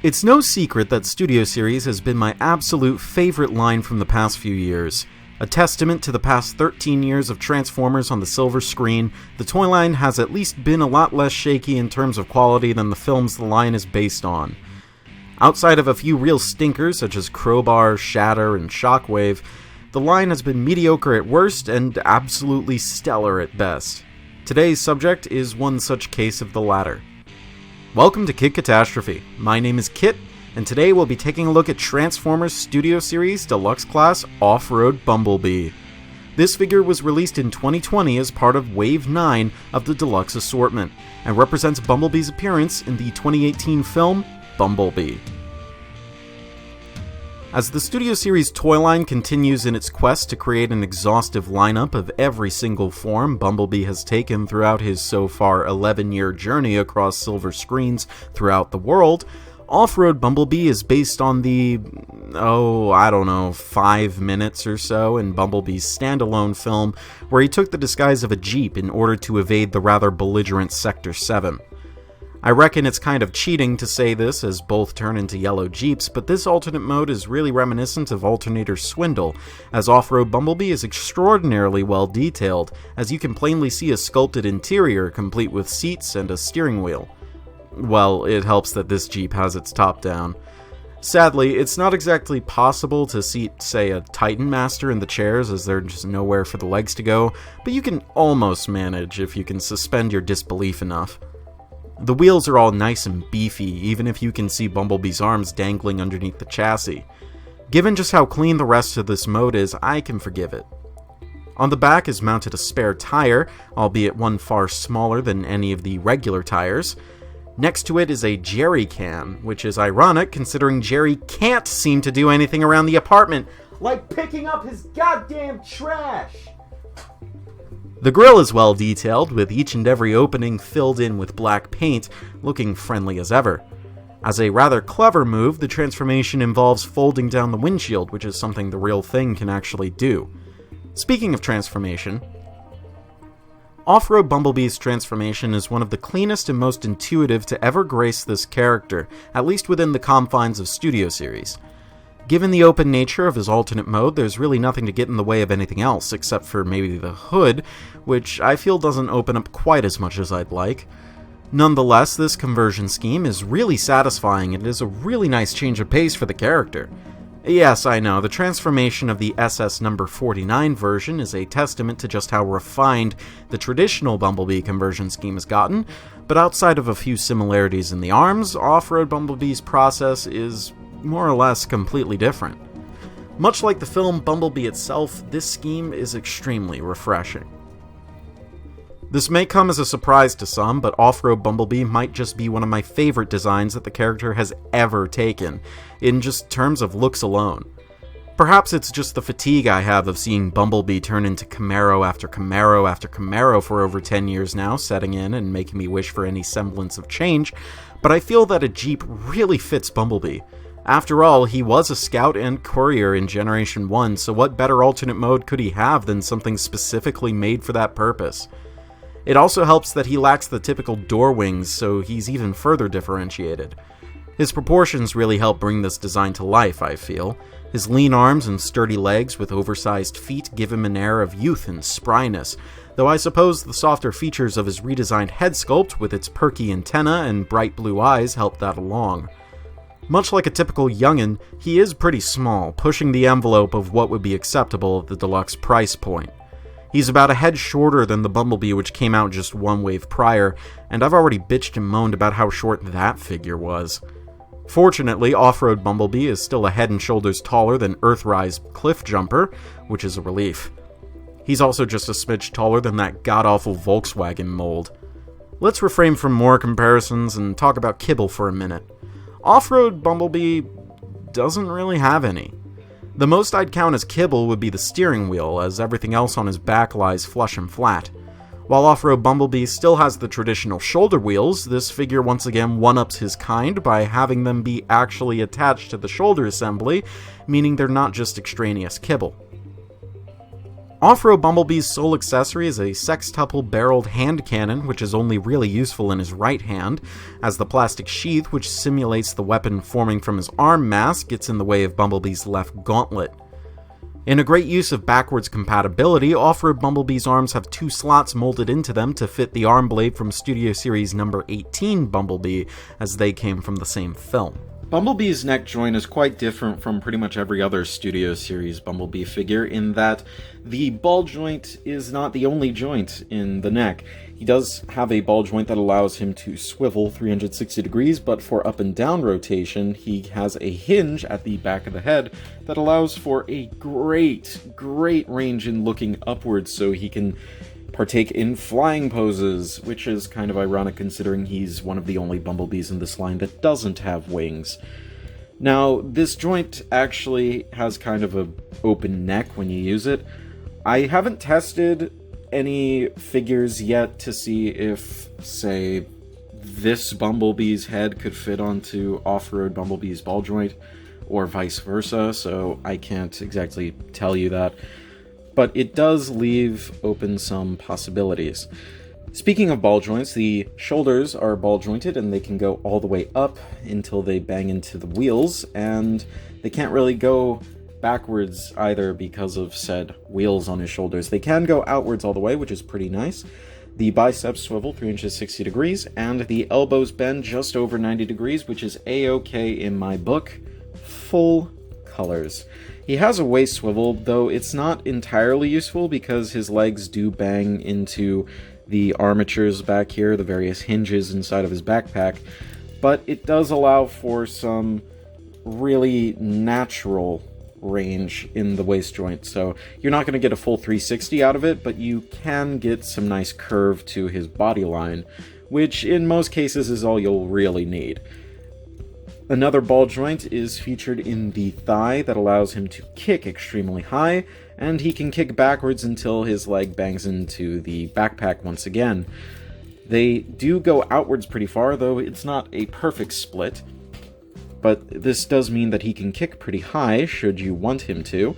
It's no secret that Studio Series has been my absolute favorite line from the past few years. A testament to the past 13 years of Transformers on the silver screen, the toy line has at least been a lot less shaky in terms of quality than the films the line is based on. Outside of a few real stinkers such as Crowbar, Shatter, and Shockwave, the line has been mediocre at worst and absolutely stellar at best. Today's subject is one such case of the latter. Welcome to Kid Katastrophe. My name is Kit, and today we'll be taking a look at Transformers Studio Series Deluxe Class Off-Road Bumblebee. This figure was released in 2020 as part of Wave 9 of the Deluxe assortment, and represents Bumblebee's appearance in the 2018 film Bumblebee. As the Studio Series toy line continues in its quest to create an exhaustive lineup of every single form Bumblebee has taken throughout his so far 11-year journey across silver screens throughout the world, Off-Road Bumblebee is based on the, 5 minutes or so in Bumblebee's standalone film where he took the disguise of a Jeep in order to evade the rather belligerent Sector 7. I reckon it's kind of cheating to say this as both turn into yellow Jeeps, but this alternate mode is really reminiscent of Alternator Swindle, as Off-Road Bumblebee is extraordinarily well detailed, as you can plainly see a sculpted interior complete with seats and a steering wheel. Well, it helps that this Jeep has its top down. Sadly, it's not exactly possible to seat, say, a Titan Master in the chairs as there's just nowhere for the legs to go, but you can almost manage if you can suspend your disbelief enough. The wheels are all nice and beefy, even if you can see Bumblebee's arms dangling underneath the chassis. Given just how clean the rest of this mode is, I can forgive it. On the back is mounted a spare tire, albeit one far smaller than any of the regular tires. Next to it is a jerry can, which is ironic considering Jerry can't seem to do anything around the apartment, like picking up his goddamn trash! The grille is well detailed, with each and every opening filled in with black paint, looking friendly as ever. As a rather clever move, the transformation involves folding down the windshield, which is something the real thing can actually do. Speaking of transformation, Off-Road Bumblebee's transformation is one of the cleanest and most intuitive to ever grace this character, at least within the confines of Studio Series. Given the open nature of his alternate mode, there's really nothing to get in the way of anything else, except for maybe the hood, which I feel doesn't open up quite as much as I'd like. Nonetheless, this conversion scheme is really satisfying and it is a really nice change of pace for the character. Yes, I know, the transformation of the SS number 49 version is a testament to just how refined the traditional Bumblebee conversion scheme has gotten, but outside of a few similarities in the arms, Off-Road Bumblebee's process is more or less completely different. Much like the film Bumblebee itself, this scheme is extremely refreshing. This may come as a surprise to some, but Off-Road Bumblebee might just be one of my favorite designs that the character has ever taken, in just terms of looks alone. Perhaps it's just the fatigue I have of seeing Bumblebee turn into Camaro after Camaro after Camaro for over 10 years now, setting in and making me wish for any semblance of change, but I feel that a Jeep really fits Bumblebee. After all, he was a scout and courier in Generation 1, so what better alternate mode could he have than something specifically made for that purpose? It also helps that he lacks the typical door wings, so he's even further differentiated. His proportions really help bring this design to life, I feel. His lean arms and sturdy legs with oversized feet give him an air of youth and spryness, though I suppose the softer features of his redesigned head sculpt with its perky antenna and bright blue eyes help that along. Much like a typical youngin', he is pretty small, pushing the envelope of what would be acceptable at the deluxe price point. He's about a head shorter than the Bumblebee which came out just one wave prior, and I've already bitched and moaned about how short that figure was. Fortunately, Off-Road Bumblebee is still a head and shoulders taller than Earthrise Cliffjumper, which is a relief. He's also just a smidge taller than that god-awful Volkswagen mold. Let's refrain from more comparisons and talk about kibble for a minute. Off-Road Bumblebee doesn't really have any. The most I'd count as kibble would be the steering wheel, as everything else on his back lies flush and flat. While Off-Road Bumblebee still has the traditional shoulder wheels, this figure once again one-ups his kind by having them be actually attached to the shoulder assembly, meaning they're not just extraneous kibble. Off-Road Bumblebee's sole accessory is a sextuple-barreled hand cannon, which is only really useful in his right hand, as the plastic sheath, which simulates the weapon forming from his arm mass, gets in the way of Bumblebee's left gauntlet. In a great use of backwards compatibility, Off-Road Bumblebee's arms have 2 slots molded into them to fit the arm blade from Studio Series number 18 Bumblebee, as they came from the same film. Bumblebee's neck joint is quite different from pretty much every other Studio Series Bumblebee figure in that the ball joint is not the only joint in the neck. He does have a ball joint that allows him to swivel 360 degrees, but for up and down rotation, he has a hinge at the back of the head that allows for a great range in looking upwards, so he can partake in flying poses, which is kind of ironic considering he's one of the only Bumblebees in this line that doesn't have wings. Now, this joint actually has kind of an open neck when you use it. I haven't tested any figures yet to see if, say, this Bumblebee's head could fit onto Off-Road Bumblebee's ball joint, or vice versa, so I can't exactly tell you that. But it does leave open some possibilities. Speaking of ball joints, the shoulders are ball jointed and they can go all the way up until they bang into the wheels, and they can't really go backwards either because of said wheels on his shoulders. They can go outwards all the way, which is pretty nice. The biceps swivel 360 degrees, and the elbows bend just over 90 degrees, which is A-OK in my book. Full colors. He has a waist swivel, though it's not entirely useful because his legs do bang into the armatures back here, the various hinges inside of his backpack, but it does allow for some really natural range in the waist joint, so you're not going to get a full 360 out of it, but you can get some nice curve to his body line, which in most cases is all you'll really need. Another ball joint is featured in the thigh that allows him to kick extremely high, and he can kick backwards until his leg bangs into the backpack once again. They do go outwards pretty far, though it's not a perfect split, but this does mean that he can kick pretty high should you want him to.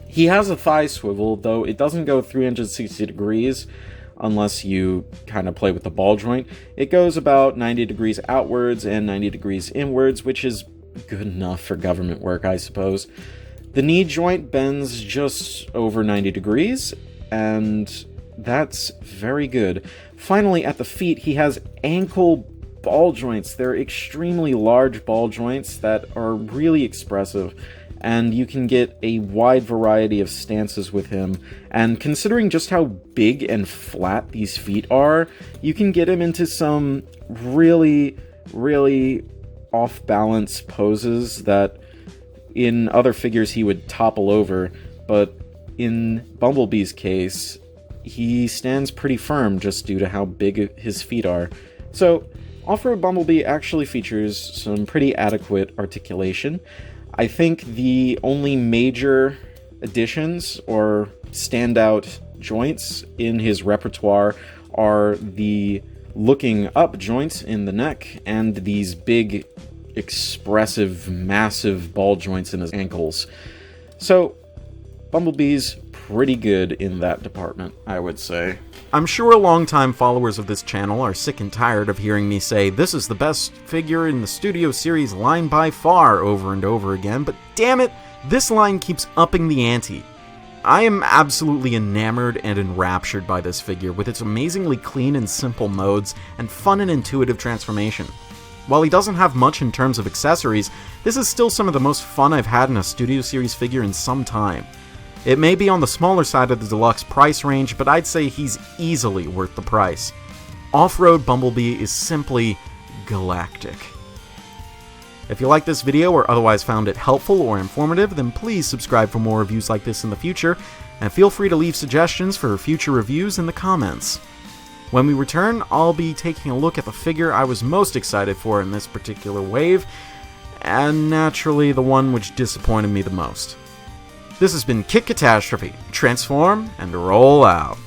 He has a thigh swivel, though it doesn't go 360 degrees, unless you kind of play with the ball joint. It goes about 90 degrees outwards and 90 degrees inwards, which is good enough for government work, I suppose. The knee joint bends just over 90 degrees, and that's very good. Finally, at the feet, he has ankle ball joints. They're extremely large ball joints that are really expressive, and you can get a wide variety of stances with him, and considering just how big and flat these feet are, you can get him into some really off-balance poses that in other figures he would topple over, but in Bumblebee's case, he stands pretty firm just due to how big his feet are. So, Off-Road Bumblebee actually features some pretty adequate articulation. I think the only major additions or standout joints in his repertoire are the looking up joints in the neck and these big, expressive, massive ball joints in his ankles. So, Bumblebee's pretty good in that department, I would say. I'm sure longtime followers of this channel are sick and tired of hearing me say this is the best figure in the Studio Series line by far over and over again, but damn it, this line keeps upping the ante. I am absolutely enamored and enraptured by this figure with its amazingly clean and simple modes and fun and intuitive transformation. While he doesn't have much in terms of accessories, this is still some of the most fun I've had in a Studio Series figure in some time. It may be on the smaller side of the deluxe price range, but I'd say he's easily worth the price. Off-Road Bumblebee is simply galactic. If you liked this video or otherwise found it helpful or informative, then please subscribe for more reviews like this in the future, and feel free to leave suggestions for future reviews in the comments. When we return, I'll be taking a look at the figure I was most excited for in this particular wave, and naturally the one which disappointed me the most. This has been Katastrophe. Transform and roll out.